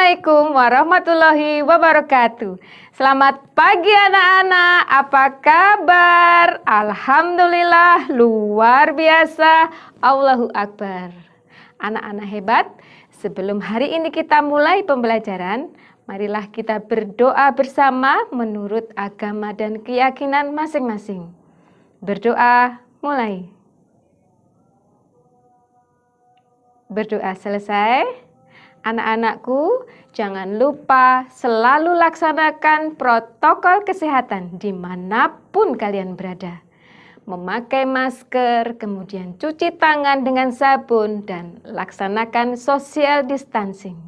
Assalamualaikum warahmatullahi wabarakatuh. Selamat pagi anak-anak, apa kabar? Alhamdulillah, luar biasa, Allahu Akbar. Anak-anak hebat, sebelum hari ini kita mulai pembelajaran, marilah kita berdoa bersama menurut agama dan keyakinan masing-masing. Berdoa mulai. Berdoa selesai. Anak-anakku, jangan lupa selalu laksanakan protokol kesehatan dimanapun kalian berada. Memakai masker, kemudian cuci tangan dengan sabun, dan laksanakan social distancing.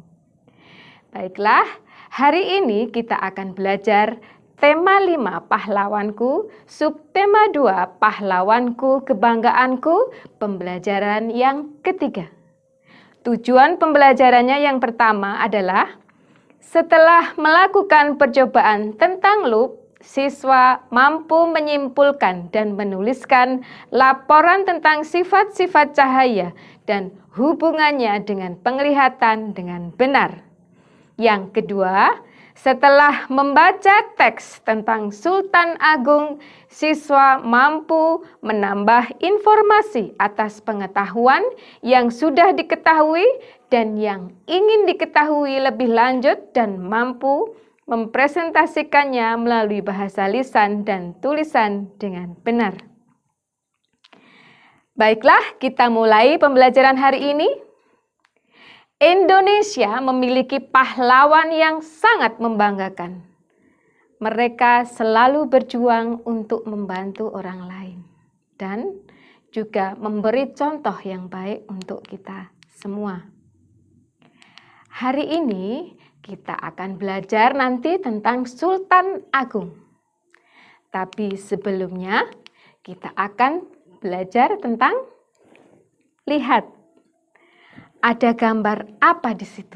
Baiklah, hari ini kita akan belajar tema 5 pahlawanku, subtema 2 pahlawanku, kebanggaanku, pembelajaran yang ketiga. Tujuan pembelajarannya yang pertama adalah setelah melakukan percobaan tentang loop, siswa mampu menyimpulkan dan menuliskan laporan tentang sifat-sifat cahaya dan hubungannya dengan penglihatan dengan benar. Yang kedua, setelah membaca teks tentang Sultan Agung, siswa mampu menambah informasi atas pengetahuan yang sudah diketahui dan yang ingin diketahui lebih lanjut dan mampu mempresentasikannya melalui bahasa lisan dan tulisan dengan benar. Baiklah, kita mulai pembelajaran hari ini. Indonesia memiliki pahlawan yang sangat membanggakan. Mereka selalu berjuang untuk membantu orang lain dan juga memberi contoh yang baik untuk kita semua. Hari ini kita akan belajar nanti tentang Sultan Agung. Tapi sebelumnya kita akan belajar tentang lihat. Ada gambar apa di situ?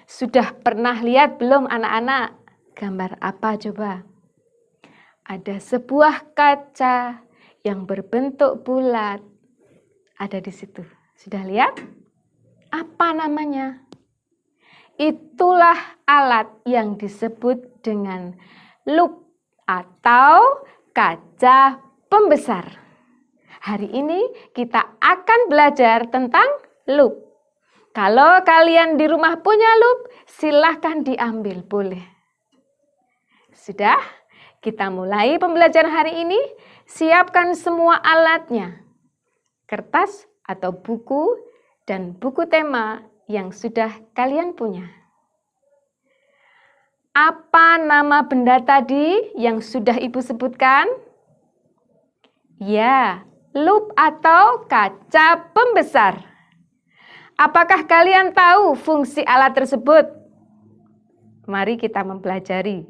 Sudah pernah lihat belum anak-anak? Gambar apa coba? Ada sebuah kaca yang berbentuk bulat. Ada di situ. Sudah lihat? Apa namanya? Itulah alat yang disebut dengan loop atau kaca pembesar. Hari ini kita akan belajar tentang loop. Kalau kalian di rumah punya loop, silahkan diambil, boleh. Sudah? Kita mulai pembelajaran hari ini. Siapkan semua alatnya. Kertas atau buku dan buku tema yang sudah kalian punya. Apa nama benda tadi yang sudah Ibu sebutkan? Ya, loop atau kaca pembesar. Apakah kalian tahu fungsi alat tersebut? Mari kita mempelajari.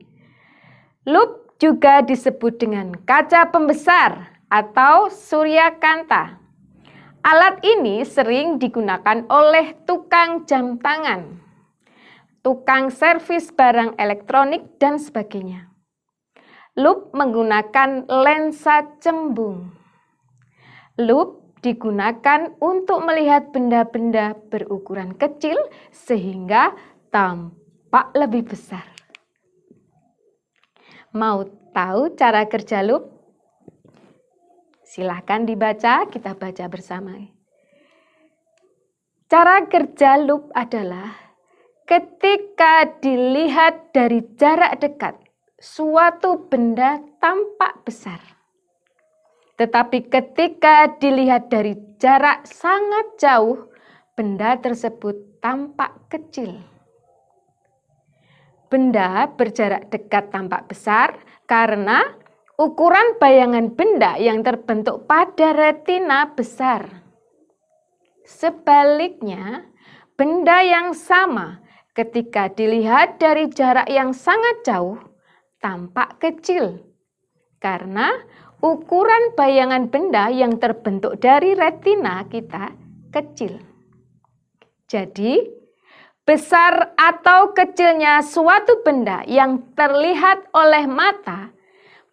Loop juga disebut dengan kaca pembesar atau suryakanta. Alat ini sering digunakan oleh tukang jam tangan, tukang servis barang elektronik, dan sebagainya. Loop menggunakan lensa cembung. Loop digunakan untuk melihat benda-benda berukuran kecil sehingga tampak lebih besar. Mau tahu cara kerja loop? Silahkan dibaca, kita baca bersama. Cara kerja loop adalah ketika dilihat dari jarak dekat, suatu benda tampak besar. Tetapi ketika dilihat dari jarak sangat jauh, benda tersebut tampak kecil. Benda berjarak dekat tampak besar karena ukuran bayangan benda yang terbentuk pada retina besar. Sebaliknya, benda yang sama ketika dilihat dari jarak yang sangat jauh, tampak kecil. Karena ukuran bayangan benda yang terbentuk dari retina kita kecil. Jadi, besar atau kecilnya suatu benda yang terlihat oleh mata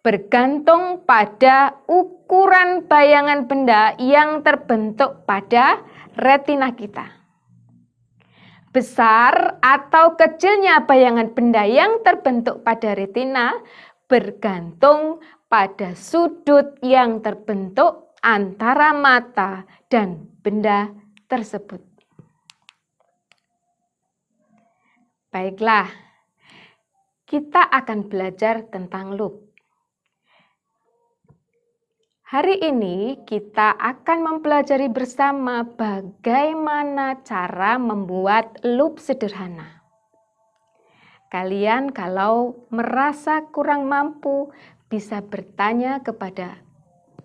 bergantung pada ukuran bayangan benda yang terbentuk pada retina kita. Besar atau kecilnya bayangan benda yang terbentuk pada retina bergantung pada sudut yang terbentuk antara mata dan benda tersebut. Baiklah, kita akan belajar tentang loop. Hari ini kita akan mempelajari bersama bagaimana cara membuat loop sederhana. Kalian kalau merasa kurang mampu bisa bertanya kepada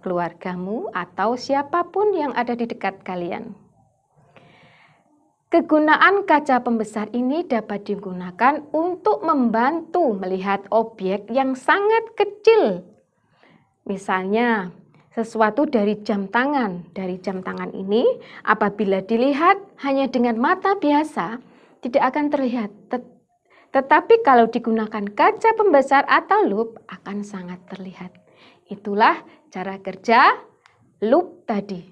keluargamu atau siapapun yang ada di dekat kalian. Kegunaan kaca pembesar ini dapat digunakan untuk membantu melihat objek yang sangat kecil. Misalnya, sesuatu dari jam tangan. Dari jam tangan ini, apabila dilihat hanya dengan mata biasa, tidak akan terlihat. Tetapi kalau digunakan kaca pembesar atau loop, akan sangat terlihat. Itulah cara kerja loop tadi.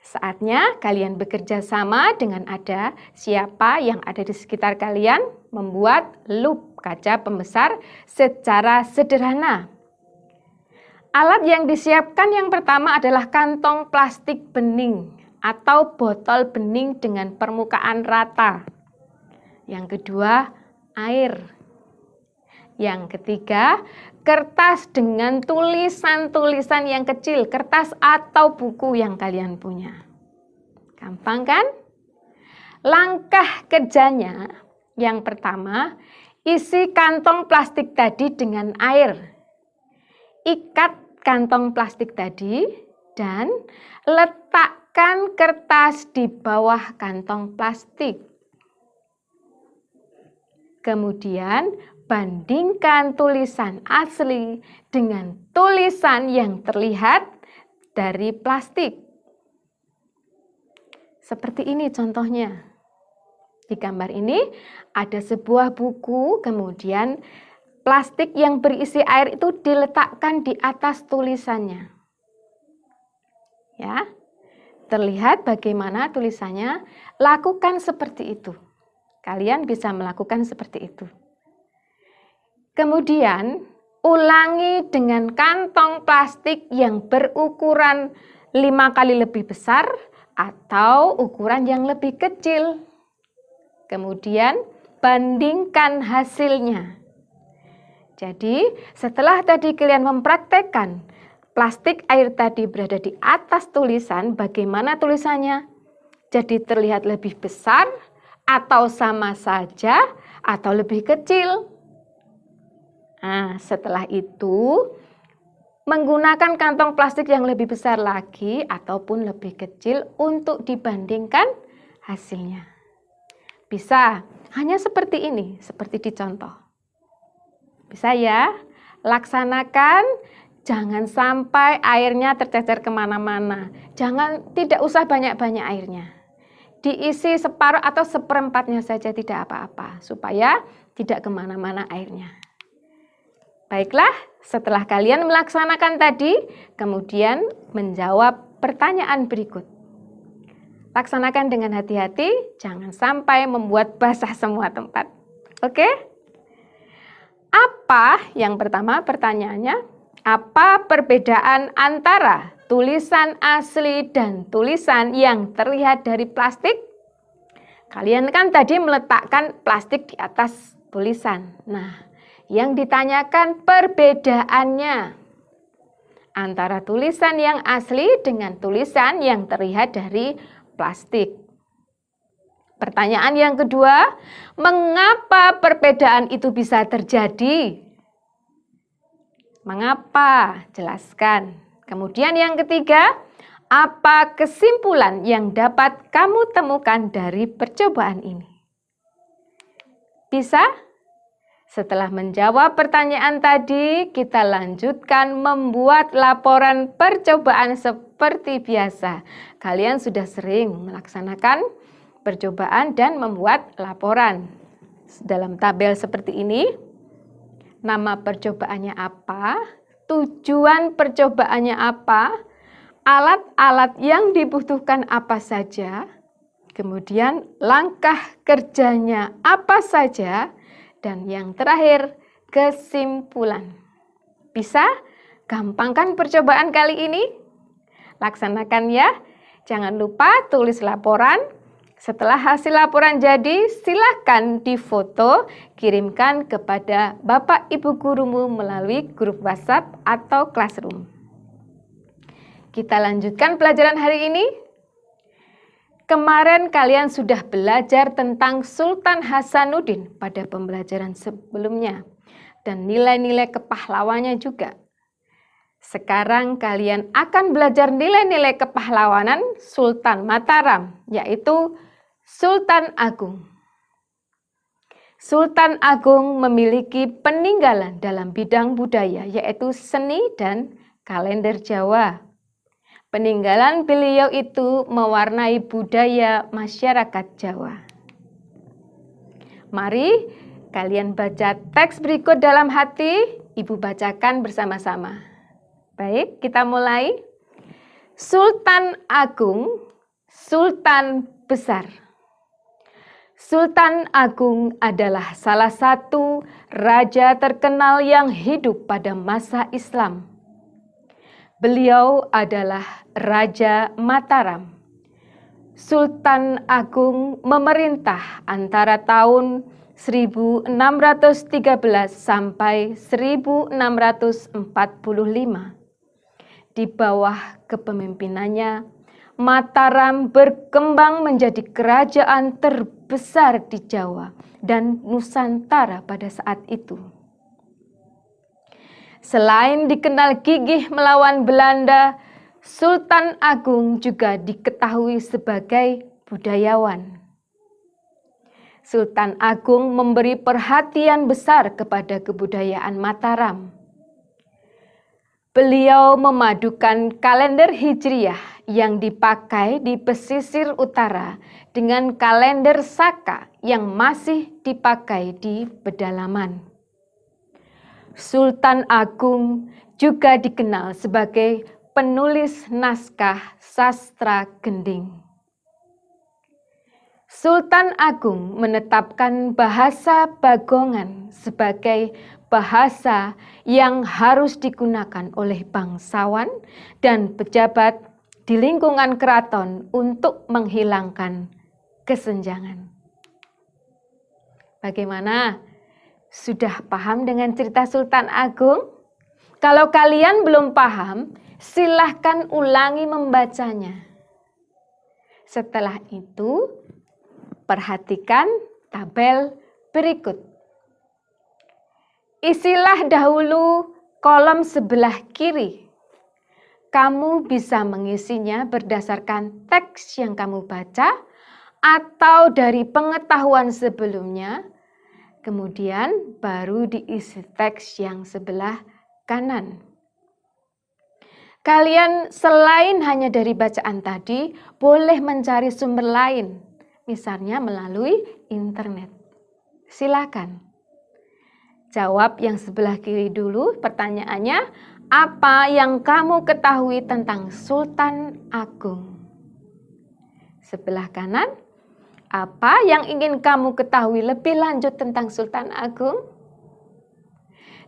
Saatnya kalian bekerja sama dengan ada siapa yang ada di sekitar kalian membuat loop kaca pembesar secara sederhana. Alat yang disiapkan yang pertama adalah kantong plastik bening atau botol bening dengan permukaan rata. Yang kedua, air. Yang ketiga, kertas dengan tulisan-tulisan yang kecil, kertas atau buku yang kalian punya. Gampang kan? Langkah kerjanya, yang pertama, isi kantong plastik tadi dengan air. Ikat kantong plastik tadi dan letakkan kertas di bawah kantong plastik. Kemudian bandingkan tulisan asli dengan tulisan yang terlihat dari plastik. Seperti ini contohnya. Di gambar ini ada sebuah buku, kemudian plastik yang berisi air itu diletakkan di atas tulisannya. Ya, terlihat bagaimana tulisannya. Lakukan seperti itu. Kalian bisa melakukan seperti itu. Kemudian, ulangi dengan kantong plastik yang berukuran 5 kali lebih besar atau ukuran yang lebih kecil. Kemudian, bandingkan hasilnya. Jadi, setelah tadi kalian mempraktekkan plastik air tadi berada di atas tulisan, bagaimana tulisannya? Jadi terlihat lebih besar atau sama saja atau lebih kecil. Nah, setelah itu menggunakan kantong plastik yang lebih besar lagi ataupun lebih kecil untuk dibandingkan hasilnya. Bisa, hanya seperti ini, seperti di contoh. Bisa ya, laksanakan, jangan sampai airnya tercecer kemana-mana. Tidak usah banyak-banyak airnya. Diisi separuh atau seperempatnya saja tidak apa-apa, supaya tidak kemana-mana airnya. Baiklah, setelah kalian melaksanakan tadi, kemudian menjawab pertanyaan berikut. Laksanakan dengan hati-hati, jangan sampai membuat basah semua tempat. Oke? Apa, yang pertama pertanyaannya, apa perbedaan antara tulisan asli dan tulisan yang terlihat dari plastik? Kalian kan tadi meletakkan plastik di atas tulisan. Nah, yang ditanyakan perbedaannya antara tulisan yang asli dengan tulisan yang terlihat dari plastik. Pertanyaan yang kedua, mengapa perbedaan itu bisa terjadi? Mengapa? Jelaskan. Kemudian yang ketiga, apa kesimpulan yang dapat kamu temukan dari percobaan ini? Bisa? Setelah menjawab pertanyaan tadi, kita lanjutkan membuat laporan percobaan seperti biasa. Kalian sudah sering melaksanakan percobaan dan membuat laporan. Dalam tabel seperti ini, nama percobaannya apa, tujuan percobaannya apa, alat-alat yang dibutuhkan apa saja, Kemudian langkah kerjanya apa saja, dan yang terakhir kesimpulan. Bisa? Gampang kan percobaan kali ini? Laksanakan ya. Jangan lupa tulis laporan. Setelah hasil laporan jadi, silakan difoto, kirimkan kepada Bapak Ibu gurumu melalui grup WhatsApp atau Classroom. Kita lanjutkan pelajaran hari ini. Kemarin kalian sudah belajar tentang Sultan Hasanuddin pada pembelajaran sebelumnya dan nilai-nilai kepahlawannya juga. Sekarang kalian akan belajar nilai-nilai kepahlawanan Sultan Mataram, yaitu Sultan Agung. Sultan Agung memiliki peninggalan dalam bidang budaya, yaitu seni dan kalender Jawa. Peninggalan beliau itu mewarnai budaya masyarakat Jawa. Mari kalian baca teks berikut dalam hati, Ibu bacakan bersama-sama. Baik, kita mulai. Sultan Agung, Sultan Besar. Sultan Agung adalah salah satu raja terkenal yang hidup pada masa Islam. Beliau adalah Raja Mataram. Sultan Agung memerintah antara tahun 1613 sampai 1645. Di bawah kepemimpinannya, Mataram berkembang menjadi kerajaan terbesar di Jawa dan Nusantara pada saat itu. Selain dikenal gigih melawan Belanda, Sultan Agung juga diketahui sebagai budayawan. Sultan Agung memberi perhatian besar kepada kebudayaan Mataram. Beliau memadukan kalender Hijriyah yang dipakai di pesisir utara dengan kalender Saka yang masih dipakai di pedalaman. Sultan Agung juga dikenal sebagai penulis naskah sastra gending. Sultan Agung menetapkan bahasa Bagongan sebagai bahasa yang harus digunakan oleh bangsawan dan pejabat di lingkungan keraton untuk menghilangkan kesenjangan. Bagaimana? Sudah paham dengan cerita Sultan Agung? Kalau kalian belum paham, silahkan ulangi membacanya. Setelah itu, perhatikan tabel berikut. Isilah dahulu kolom sebelah kiri. Kamu bisa mengisinya berdasarkan teks yang kamu baca atau dari pengetahuan sebelumnya. Kemudian baru diisi teks yang sebelah kanan. Kalian selain hanya dari bacaan tadi, boleh mencari sumber lain, misalnya melalui internet. Silakan. Jawab yang sebelah kiri dulu pertanyaannya, apa yang kamu ketahui tentang Sultan Agung? Sebelah kanan, apa yang ingin kamu ketahui lebih lanjut tentang Sultan Agung?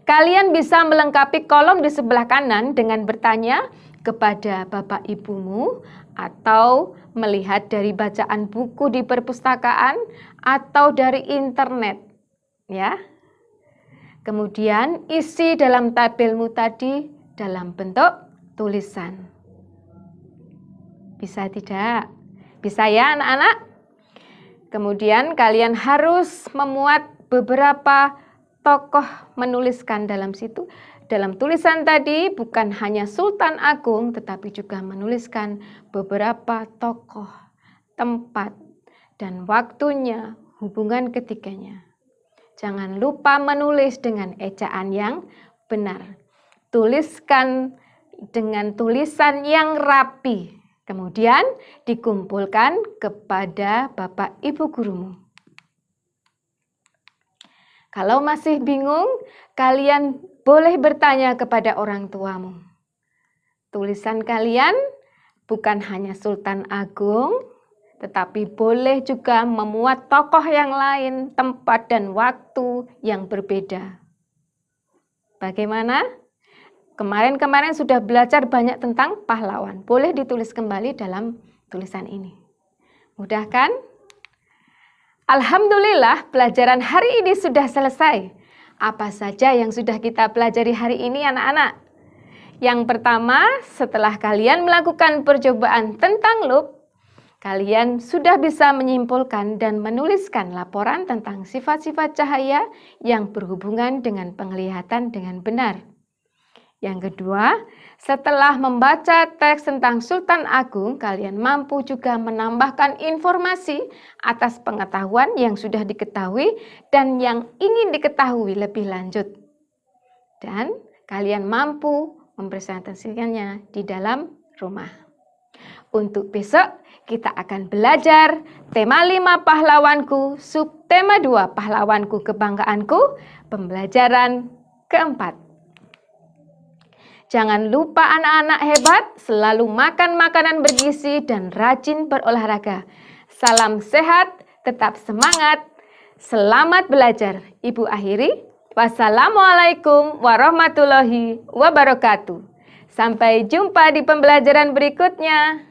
Kalian bisa melengkapi kolom di sebelah kanan dengan bertanya kepada bapak ibumu atau melihat dari bacaan buku di perpustakaan atau dari internet, ya. Kemudian isi dalam tabelmu tadi dalam bentuk tulisan. Bisa tidak? Bisa ya anak-anak? Kemudian kalian harus memuat beberapa tokoh menuliskan dalam situ. Dalam tulisan tadi bukan hanya Sultan Agung tetapi juga menuliskan beberapa tokoh, tempat, dan waktunya, hubungan ketiganya. Jangan lupa menulis dengan ejaan yang benar. Tuliskan dengan tulisan yang rapi. Kemudian dikumpulkan kepada Bapak Ibu gurumu. Kalau masih bingung, kalian boleh bertanya kepada orang tuamu. Tulisan kalian bukan hanya Sultan Agung, tetapi boleh juga memuat tokoh yang lain, tempat dan waktu yang berbeda. Bagaimana? Kemarin sudah belajar banyak tentang pahlawan. Boleh ditulis kembali dalam tulisan ini. Mudah kan? Alhamdulillah, pelajaran hari ini sudah selesai. Apa saja yang sudah kita pelajari hari ini, anak-anak? Yang pertama, setelah kalian melakukan percobaan tentang loop, kalian sudah bisa menyimpulkan dan menuliskan laporan tentang sifat-sifat cahaya yang berhubungan dengan penglihatan dengan benar. Yang kedua, setelah membaca teks tentang Sultan Agung, kalian mampu juga menambahkan informasi atas pengetahuan yang sudah diketahui dan yang ingin diketahui lebih lanjut. Dan kalian mampu mempresentasikannya di dalam rumah. Untuk besok, kita akan belajar tema 5 pahlawanku, subtema 2 pahlawanku kebanggaanku, pembelajaran keempat. Jangan lupa anak-anak hebat, selalu makan makanan bergizi dan rajin berolahraga. Salam sehat, tetap semangat, selamat belajar. Ibu akhiri, wassalamualaikum warahmatullahi wabarakatuh. Sampai jumpa di pembelajaran berikutnya.